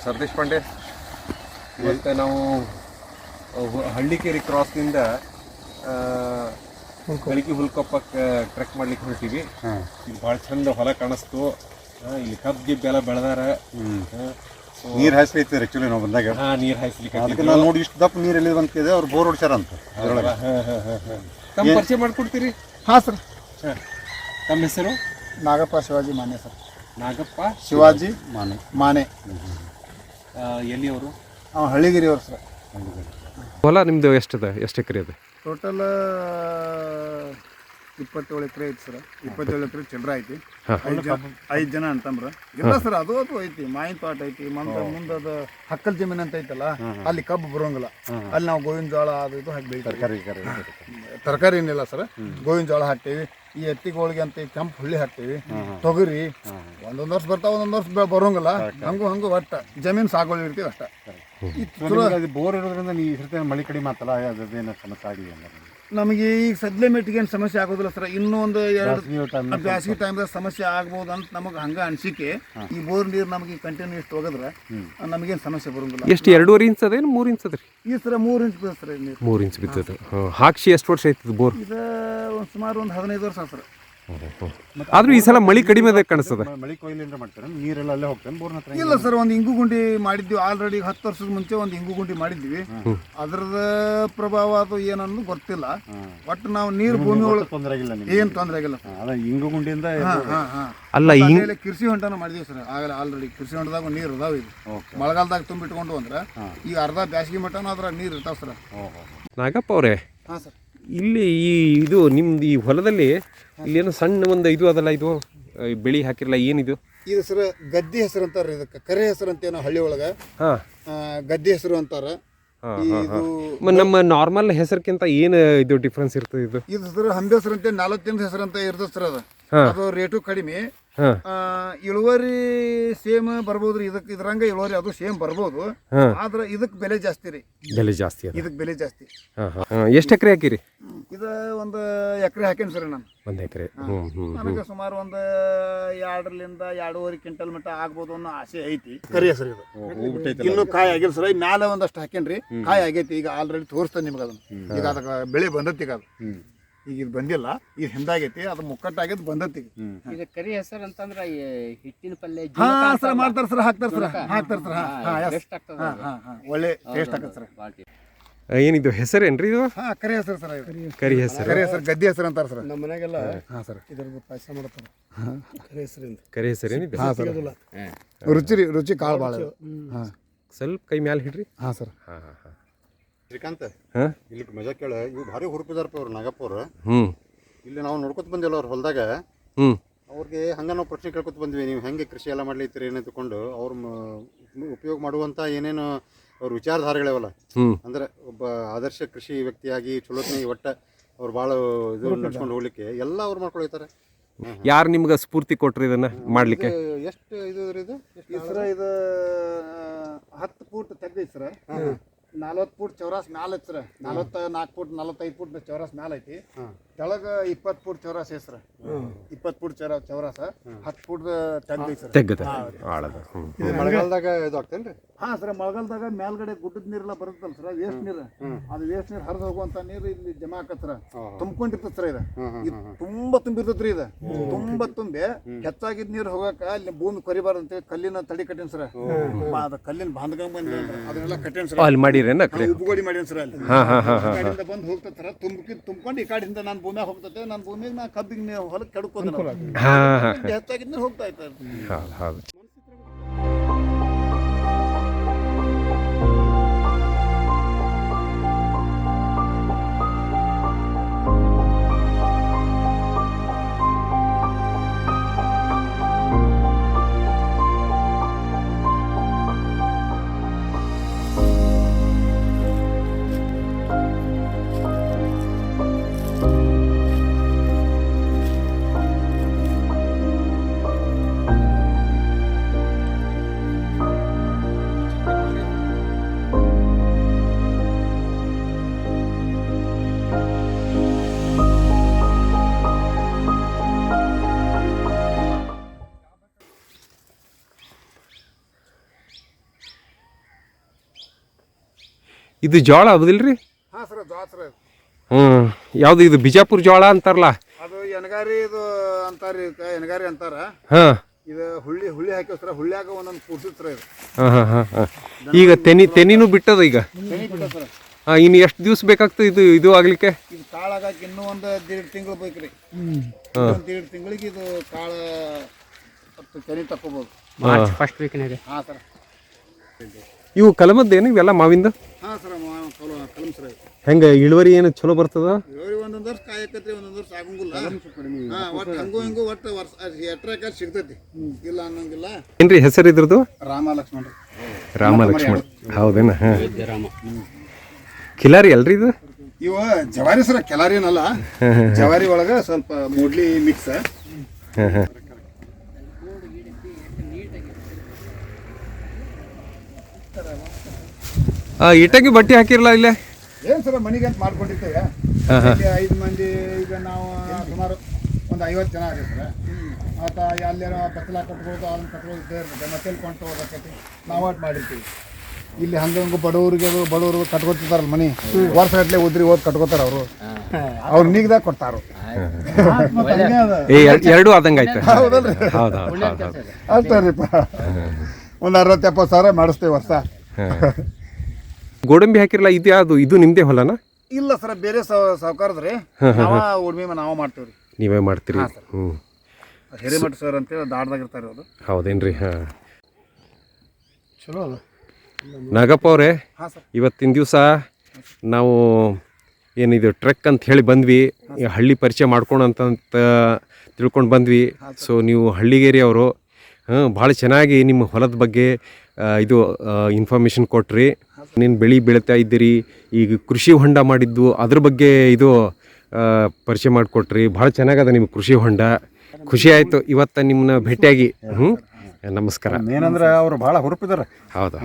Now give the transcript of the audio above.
ಸತೀಶ್ ಪಾಂಡೆ, ಇವತ್ತು ನಾವು ಹಳ್ಳಿಕೇರಿ ಕ್ರಾಸ್ನಿಂದ ಬೆಳಗ್ಗೆ ಹುಲ್ಕೊಪ್ಪಕ್ಕೆ ಟ್ರೆಕ್ ಮಾಡ್ಲಿಕ್ಕೆ ಹೊರಟಿವಿ. ಇದು ಭಾಳ ಚಂದ ಹೊಲ ಕಾಣಿಸ್ತು. ಇಲ್ಲಿ ಕಬ್ಬು ಗಿಬ್ಬ ಎಲ್ಲ ಬೆಳೆದಾರ. ನೀರು ಹಾಯಿಸ್ಲಿಕ್ಕೆ ಆ್ಯಕ್ಚುಲಿ ನಾವು ಬಂದಾಗ ನೀರು ಹಾಯಿಸ್ಲಿಕ್ಕೆ ಅದಕ್ಕೆ ನಾವು ನೋಡಿ ಇಷ್ಟು ದಪ್ಪ ನೀರು ಎಲ್ಲಿ ಬಂತಿದೆ ಅವ್ರು ಬೋರ್ ಹೊಡ್ಸ್ಯಾರ ಅಂತ. ತಮ್ಮ ಪರಿಚಯ ಮಾಡ್ಕೊಡ್ತೀರಿ? ಹಾಂ ಸರ್. ತಮ್ಮ ಹೆಸರು? ನಾಗಪ್ಪ ಶಿವಾಜಿ ಮಾನೆ ಸರ್. ನಾಗಪ್ಪ ಶಿವಾಜಿ ಮಾನೆ. ಎಲ್ಲಿ ಅವರು? ಹಳ್ಳಿಗಿರಿ ಅವ್ರು ಸರ್. ಹೊಲ ನಿಮ್ಮದು ಎಷ್ಟಿದೆ? ಎಷ್ಟು ಎಕರೆ ಇದೆ ಟೋಟಲ್? 27 ಎಕರೆ ಐತಿ ಸರ್. 27 ಎಕರೆ ಚಿಲ್ಲರೆ ಐತಿ. 5 ಜನ ಅಂತಂಬ್ರ ಇಲ್ಲ ಸರ್. ಅದು ಐತಿ. ಮಾವಿನ ತೋಟ ಐತಿ. ಮುಂದೆ ಅದು ಹಕ್ಕಲ್ ಜಮೀನ್ ಅಂತ ಐತಲ್ಲ, ಅಲ್ಲಿ ಕಬ್ಬು ಬರೋಂಗಿಲ್ಲ. ಅಲ್ಲಿ ನಾವು ಗೋವಿನ ಜೋಳ ಅದು ಇದು ಹಾಕಿ ಬೆಳಿತೀವಿ. ತರಕಾರಿ ಏನಿಲ್ಲ ಸರ್. ಗೋವಿನ ಜೋಳ ಹಾಕ್ತೀವಿ. ಈ ಎತ್ತಿಗಳಿಗೆ ಅಂತ ಕೆಂಪು ಹುಳ್ಳಿ ಹಾಕ್ತೀವಿ. ತೊಗರಿ ಒಂದೊಂದು ವರ್ಷ ಬರ್ತಾವ, ಒಂದೊಂದು ವರ್ಷ ಬರೋಂಗಿಲ್ಲ. ಹಂಗೂ ಒಟ್ಟ ಜಮೀನು ಸಾಗುವಳಿ ಇರ್ತೀವಿ ಅಷ್ಟ. ಬೋರ್ ಇರೋದ್ರಿಂದ ನೀವು ಮಳೆ ಕಡಿಮೆ ಮಾತಲ್ಲ, ಅದೇನು ಸಮಸ್ಯೆ ಆಗಿಲ್ಲ ನಮಗೆ ಈಗ ಸದ್ಯ ಮೆಟ್ಟಿಗೆ ಏನು ಸಮಸ್ಯೆ ಆಗೋದಿಲ್ಲ ಸರ್. ಇನ್ನೂ ಒಂದು 2 ಬ್ಯಾಸಿಗೆ ಟೈಮ್ದಾಗ ಸಮಸ್ಯೆ ಆಗ್ಬೋದು ಅಂತ ನಮಗೆ ಹಂಗೆ ಅನಿಸಿಕೆ. ಈ ಬೋರ್ ನೀರು ನಮಗೆ ಕಂಟಿನ್ಯೂ ಇಷ್ಟು ಹೋಗಿದ್ರೆ ನಮಗೇನು ಸಮಸ್ಯೆ ಬರೋಂಗಿಲ್ಲ. ಎಷ್ಟು 2.5 ಇಂಚ್ ಅದೇನು 3 ಇಂಚ್ ಅದ್ರಿ? ಈ ಸರ 3 ಇಂಚ್ ಬೀಳ್ತದೆ ಸರ್ ನೀರು. 3 ಇಂಚ್ ಬಿದ್ದದು. ಹಾಕ್ಸಿ ಎಷ್ಟು ವರ್ಷ ಆಯ್ತದ ಬೋರ್? ಇದು ಸುಮಾರು ಒಂದು 15 ವರ್ಷ ಸರ್. ಆದ್ರೂ ಈ ಸಲ ಮಳೆ ಕಡಿಮೆ ಅದ ಕಾಣಿಸ್ತದ. ಮಳೆ ಕೊಯ್ಲಿಂದ ಮಾಡ್ತಾರೆ, ನೀರೆಲ್ಲ ಅಲ್ಲೇ ಹೋಗ್ತಾನೆ ಬೋರ್ನ ಹತ್ರ? ಇಲ್ಲ ಸರ್, ಒಂದು ಇಂಗು ಗುಂಡಿ ಮಾಡಿದ್ವಿ ಆಲ್ರೆಡಿ. 10 ವರ್ಷದ ಮುಂಚೆ ಒಂದು ಇಂಗು ಗುಂಡಿ ಮಾಡಿದ್ವಿ. ಅದ್ರದ ಪ್ರಭಾವ ಅದು ಏನನ್ನು ಗೊತ್ತಿಲ್ಲ. ಒಟ್ಟು ನಾವು ನೀರು ಭೂಮಿ ಒಳಗೆ ತೊಂದರೆ ಆಗಿಲ್ಲ, ಏನು ತೊಂದರೆ ಆಗಿಲ್ಲ. ಅದ ಇಂಗು ಗುಂಡಿಯಿಂದ ಅಲ್ಲ, ಕೃಷಿ ಹೊಂಡನ ಮಾಡಿದ್ವಿ ಸರ್. ಆಗಲೇ ಆಲ್ರೆಡಿ ಕೃಷಿ ಹೊಂಡದಾಗ ನೀರು ಇದಾವೆ. ಇದು ಮಳೆಗಾಲದಾಗ ತುಂಬಿಟ್ಕೊಂಡು ಅಂದ್ರೆ ಈಗ ಅರ್ಧ ಬ್ಯಾಸಿಗೆ ಮಟ್ಟನ ಅದ್ರ ನೀರು ಇರ್ತಾವ ಸರ್. ನಾಗಪ್ಪ ಅವರೇ, ಹಾಂ ಸರ್. ಇಲ್ಲಿ ಇದು ನಿಮ್ದು ಈ ಹೊಲದಲ್ಲಿ ಇಲ್ಲೇನು ಸಣ್ಣ ಒಂದು ಇದು ಅದಲ್ಲ, ಇದು ಬೆಳಿ ಹಾಕಿರಲ್ಲ, ಏನಿದು? ಇದು ಸರ್ ಗದ್ದೆ ಹೆಸರು ಅಂತಾರ. ಇದಕ್ಕೆ ಕರೆ ಹೆಸರು ಅಂತೇನೋ ಹಳ್ಳಿ ಒಳಗೆ ಗದ್ದೆ ಹೆಸರು ಅಂತಾರ. ನಮ್ಮ ನಾರ್ಮಲ್ ಹೆಸರಿಗಿಂತ ಏನು ಇದು ಡಿಫ್ರೆನ್ಸ್ ಇರ್ತದೆ? ಇದು ಸರ್ ಹಂಬೆ ಹೆಸರು ಅಂತ 40 ಹೆಸರು ಅಂತ ಇರ್ತದೆ ಸರ್. ಅದು ರೇಟು ಕಡಿಮೆ, ಇಳುವರಿ ಸೇಮ್ ಬರ್ಬೋದ್ರಿ. ಇದ್ರಂಗ ಇಳುವರಿ ಅದು ಸೇಮ್ ಬರ್ಬೋದು. ಆದ್ರೆ ಇದಕ್ಕೆ ಬೆಲೆ ಜಾಸ್ತಿ ರೀ. ಬೆಲೆ ಜಾಸ್ತಿ? ಇದಕ್ಕೆ ಬೆಲೆ ಜಾಸ್ತಿ. ಎಷ್ಟು ಎಕರೆ ಹಾಕಿರಿ? ಇದು 1 ಎಕರೆ ಹಾಕೇನಿ ಸರ್ ನಾನು. 1 ಎಕರೆ. ನನಗೆ ಸುಮಾರು ಒಂದು 2.5 ಕ್ವಿಂಟಲ್ ಮಟ್ಟ ಆಗ್ಬೋದು ಅನ್ನೋ ಆಸೆ ಐತಿ. ಕರಿ ಹೆಸರು ಇದು. ಇನ್ನು ಕಾಯಿ ಆಗಿಲ್ಲ ಸರ್. ಮ್ಯಾಲೆ ಒಂದಷ್ಟು ಹಾಕೇನ್ರಿ, ಕಾಯಿ ಆಗೈತಿ. ಈಗ ಆಲ್ರೆಡಿ ತೋರಿಸ್ತೇನೆ ನಿಮ್ಗೆ ಅದನ್ನ. ಈಗ ಅದಕ್ಕೆ ಬೆಳೆ ಬಂದೈತಿ. ಈಗ ಅದು ಈಗ ಇದು ಬಂದಿಲ್ಲ, ಇದು ಹಿಂದಾಗೈತಿ. ಅದು ಮುಕ್ಕಟ್ಟಾಗೈತಿ, ಬಂದೈತಿ. ಇದು ಕರಿ ಹೆಸರು ಅಂತಂದ್ರೆ ಹಿಟ್ಟಿನ ಪಲ್ಯ ಸರ್ ಮಾಡ್ತಾರ ಸರ್, ಹಾಕ್ತಾರ ಸರ್. ಒಳ್ಳೆ ಟೇಸ್ಟ್ ಆಗತ್ತೆ ಸರ್. ಏನಿದು ಹೆಸರೇನ್ರಿ ಇದು? ಕರಿ ಹೆಸರು ಸರ್. ಕರಿ ಹೆಸರು. ಕರಿ ಹೆಸರು ಗದ್ದೆ ಹೆಸರು ಅಂತಾರ ಸರ್. ನಮ್ಮ ಮನೆಗೆಲ್ಲ ಸರ್ ಇದ್ರದ್ದು ಪಾಯಸ ಮಾಡ್ತಾರ. ಕರಿ ಹೆಸರಿಂದ. ಕರಿ ಹೆಸರೇನಿದೆ? ರುಚಿ ಕಾಳು ಭಾಳ. ಸ್ವಲ್ಪ ಕೈ ಮ್ಯಾಲೆ ಹಿಡ್ರಿ. ಸರ್. ಶ್ರೀಕಾಂತ್, ಇಲ್ಲಿ ಮಜಾ ಕೇಳ. ಇವು ಭಾರಿ ಹುರುಪಿದಾರಪ್ಪ ಅವ್ರು, ನಾಗಪ್ಪ ಅವ್ರು. ಇಲ್ಲಿ ನಾವು ನೋಡ್ಕೊತ ಬಂದಿಲ್ಲ ಅವ್ರ ಹೊಲದಾಗ. ಅವ್ರಿಗೆ ಹಂಗ ನಾವು ಪ್ರಶ್ನೆ ಕೇಳ್ಕೊತ ಬಂದ್ವಿ, ನೀವು ಹೆಂಗೆ ಕೃಷಿ ಎಲ್ಲ ಮಾಡ್ಲಿತ್ತೀರಿ ಏನೋ ತಗೊಂಡು. ಅವ್ರ ಉಪಯೋಗ ಮಾಡುವಂಥ ಏನೇನು ಅವ್ರ ವಿಚಾರಧಾರೆಗಳವಲ್ಲ, ಅಂದ್ರೆ ಒಬ್ಬ ಆದರ್ಶ ಕೃಷಿ ವ್ಯಕ್ತಿಯಾಗಿ ಚಲೋತ್ನ ಒಟ್ಟ ಅವ್ರು ಭಾಳ ಇದು ನಡ್ಸ್ಕೊಂಡು ಹೋಗ್ಲಿಕ್ಕೆ ಎಲ್ಲ ಅವ್ರು ಮಾಡ್ಕೊಳ್ತಾರೆ. ಯಾರು ನಿಮ್ಗೆ ಸ್ಫೂರ್ತಿ ಕೊಟ್ರಿ ಇದನ್ನ ಮಾಡ್ಲಿಕ್ಕೆ? ಎಷ್ಟು ಇದು ಇದು 10 ಫೂಟ್ ತೆಗ್ದೈತಿ ಸರ್. 40 ಫೂಟ್ ಚೌರಾಸ್ ಮ್ಯಾಲ ಐತಿ ಸರ್. 44 ಫೂಟ್ 45 ಫೂಟ್ ಚೌರಾಸ್ ಮ್ಯಾಲ ಐತಿ. ಕೆಳಗ 20 ಫೂಟ್ ಚೌರಾಸ್ ಐತಿ ಸರ್. 20 ಫೂಟ್ ಚೌರಾಸ 10 ಫೂಟ್ ತೆಗ್ದೈತಿ ಸರ್. ಮಳೆಗಾಲದಾಗ ಇದು ಆಗ್ತೇನ್ರಿ? ಸರ್, ಮಳೆಗಾಲದಾಗ ಮೇಲ್ಗಡೆ ಗುಡ್ಡದ ನೀರೆಲ್ಲ ಬರುತ್ತಲ್ಲ ಸರ್, ವೇಸ್ಟ್ ನೀರು. ಅದು ವೇಸ್ಟ್ ನೀರು ಹರಿದು ಹೋಗುವಂತ ನೀರು ಇಲ್ಲಿ ಜಮಾ ಆಕತ್ ಸರ್. ತುಂಬ್ಕೊಂಡಿರ್ತದ ಸರ್. ಇದು ತುಂಬಾ ತುಂಬಿರ್ತೈತ್ರಿ. ಇದು ತುಂಬಾ ತುಂಬಿ ಹೆಚ್ಚಾಗಿದ್ ನೀರು ಹೋಗಾಕ ಅಲ್ಲಿ ಭೂಮಿ ಕೊರಿಬಾರ್ದಂತ ಕಲ್ಲಿನ ತಡಿ ಕಟ್ಟೇನ್ ಸರ್. ಅದ ಕಲ್ಲಿನ ಬಾಂಧಕ ಬಂದ ಅದನ್ನೆಲ್ಲ ಕಟ್ಟೇನ್ ಸರ್. ಅಲ್ಲಿ ಮಾಡಿರೇನ? ಉಪಗೋಡಿ ಮಾಡೇನ್ ಸರ್. ಅಲ್ಲಿ ಬಂದು ಹೋಗ್ತದ ಸರ್. ತುಂಬ್ಕೊಂಡು ಈ ಕಡೆಯಿಂದ ನಾನು ಭೂಮಿಯಾಗ ಹೋಗ್ತದೆ. ನನ್ನ ಭೂಮಿಗೆ ನಾ ಕಬ್ಬಿಗೆ ಹೊಲಕ್ಕೆ ಕೆಡ್ಕೋದ ಹೆಚ್ಚಾಗಿದ್ ನೀರು ಹೋಗ್ತಾ ಇರ್ತಾರೆ. ಇದು ಜೋಳ ಹೌದಿಲ್ರಿ? ಹಾಂ ಸರ್ ಜೋಳ ಸರ್ ಯಾವುದು ಇದು ಬಿಜಾಪುರ ಜೋಳ ಅಂತಾರಲ್ಲ? ಅದು ಎನಗಾರಿ ಇದು ಅಂತಾರ ಎನಗಾರಿ ಅಂತಾರ. ಹಾಂ, ಇದು ಹುಳ್ಳಿ ಹಾಕಿವ್ ಸರ್. ಹುಳ್ಳಿಯಾಗ ಒಂದೊಂದು ಕೂಡ್ಸಿದ್ ಸರ್ ಇದು. ಹಾಂ. ಈಗ ತೆನಿನೂ ಬಿಟ್ಟದ ಈಗ? ಇನ್ನು ಎಷ್ಟು ದಿವಸ ಬೇಕಾಗ್ತದೆ ಇದು ಆಗ್ಲಿಕ್ಕೆ? ಇದು ಕಾಳಾಗಕ್ಕೆ ಇನ್ನೂ ಒಂದು 1.5 ತಿಂಗಳು ಬೇಕ್ರಿ. 1.5 ತಿಂಗಳಿಗೆ ಇದು ಕಾಳ ತೆನಿ ತಕ್ಕೋಬೋದು. ಮಾರ್ಚ್ ಫಸ್ಟ್ ವೀಕ್ನಾಗ. ಹಾಂ ಸರ್. ಇವು ಕಲಮದ್ದೇನು ಇವೆಲ್ಲ ಮಾವಿಂದ? ಹಾಂ ಸರ್ ಕಲಮ್ ಸರ್. ಹೆಂಗೆ ಇಳುವರಿ ಏನು ಚಲೋ ಬರ್ತದ? ಇಳುವರಿ ಒಂದೊಂದು ವರ್ಷ ಕಾಯಕತ್ರಿ, ಒಂದೊಂದು ವರ್ಷ ಆಗಂಗಿಲ್ಲ. ಹಾಂ, ಒಟ್ಟು ಹಂಗೂ ಹಿಂಗೂ ಒಟ್ಟು ವರ್ಷ ಎಟ್ರಾಕ ಸಿಗ್ತೈತಿ, ಇಲ್ಲ ಅನ್ನಂಗಿಲ್ಲ. ಏನ್ರಿ ಹೆಸರು ಇದ್ರದ್ದು? ರಾಮಲಕ್ಷ್ಮಣ. ರಾಮಲಕ್ಷ್ಮಣ ಹೌದೇನ? ಹಾಂ. ಕಿಲಾರಿ ಅಲ್ರಿ ಇದು? ಇವ ಜವಾರಿ ಸರ, ಕೆಲಾರಿ ಏನಲ್ಲ. ಜವಾರಿ ಒಳಗೆ ಸ್ವಲ್ಪ ಮೂಡ್ಲಿ ಮಿಕ್ಸ್. ಹಾಂ ಹಾಂ. ಇಟಾಗಿ ಬಟ್ಟೆ ಹಾಕಿರಲ್ಲ ಇಲ್ಲೇ? ಏನು ಸರ ಮನೆಗೆ ಅಂತ ಮಾಡ್ಕೊಂಡಿರ್ತೇವೆ. 5 ಮಂದಿ, ಈಗ ನಾವು ಸುಮಾರು ಒಂದು 50 ಜನ ಆಗಿದೆ ಸರ್. ಮತ್ತು ಅಲ್ಲೇನೋ ಬತ್ತಲ ಕಟ್ಬೋದು, ಅದನ್ನ ಕಟ್ಬೋದು ಇದ್ದೇ ಇರ್ತದೆ. ಮತ್ತೆ ಎಲ್ಲಿ ಕೊಂಡು ಹೋಗ್ಬೇಕೈತಿ, ನಾವು ಅಟ್ ಮಾಡಿರ್ತೀವಿ. ಇಲ್ಲಿ ಹಂಗೆ ಬಡವ್ರಿಗೆ ಕಟ್ಕೊತಿರ್ತಾರಲ್ಲ ಮನೆ, ವರ್ಷಗಟ್ಟಲೆ ಉದ್ರಿ ಓದ್ ಕಟ್ಕೋತಾರ ಅವರು. ಅವ್ರು ನೀಗ್ದಾಗ ಕೊಡ್ತಾರ. ಎರಡು ಆದಂಗೆ ಆಯ್ತು. ಹೌದಲ್ರಿ? ಅಷ್ಟೇ ರೀ. ಒಂದು 60-70 ಸಾವಿರ ಮಾಡಿಸ್ತೇವೆ ವರ್ಷ. ಗೋಡಂಬಿ ಹಾಕಿರಲ್ಲ, ಇದು ಯಾವುದು? ಇದು ನಿಮ್ದೇ ಹೊಲನ? ಇಲ್ಲ ಸರ್, ಬೇರೆ ಸಾವುಕಾರದ್ರಿ. ಉಳ್ಮೆ ನಾವು ಮಾಡ್ತೇವ್ರಿ. ನೀವೇ ಮಾಡ್ತೀರಿ? ಹ್ಞೂ. ಹಿರೇಮಠ ಸರ್ ಅಂತೇಳಿ ದಾಡ್ದಾಗಿರ್ತಾರೆ ಅವರು. ಹೌದೇನ್ರಿ? ಹಾಂ. ಚಲೋ ಅದ. ನಾಗಪ್ಪ ಅವರೇ, ಹಾಂ ಸರ್. ಇವತ್ತಿನ ದಿವಸ ನಾವು ಏನಿದು ಟ್ರೆಕ್ ಅಂತ ಹೇಳಿ ಬಂದ್ವಿ, ಹಳ್ಳಿ ಪರಿಚಯ ಮಾಡ್ಕೊಳಂತ ತಿಳ್ಕೊಂಡು ಬಂದ್ವಿ. ಸೊ ನೀವು ಹಳ್ಳಿಗೇರಿ ಅವರು, ಭಾಳ ಚೆನ್ನಾಗಿ ನಿಮ್ಮ ಹೊಲದ ಬಗ್ಗೆ ಇದು ಇನ್ಫಾರ್ಮೇಷನ್ ಕೊಟ್ರಿ. ನೀನು ಬೆಳೀತಾ ಇದ್ದೀರಿ, ಈಗ ಕೃಷಿ ಹೊಂಡ ಮಾಡಿದ್ದು ಅದ್ರ ಬಗ್ಗೆ ಇದು ಪರಿಚಯ ಮಾಡಿಕೊಟ್ರಿ. ಭಾಳ ಚೆನ್ನಾಗದ ನಿಮ್ಮ ಕೃಷಿ ಹೊಂಡ. ಖುಷಿ ಆಯಿತು ಇವತ್ತು ನಿಮ್ಮನ್ನ ಭೇಟಿಯಾಗಿ. ನಮಸ್ಕಾರ. ಏನಂದ್ರೆ ಅವರು ಭಾಳ ಹುರುಪಿದಾರೆ. ಹೌದು.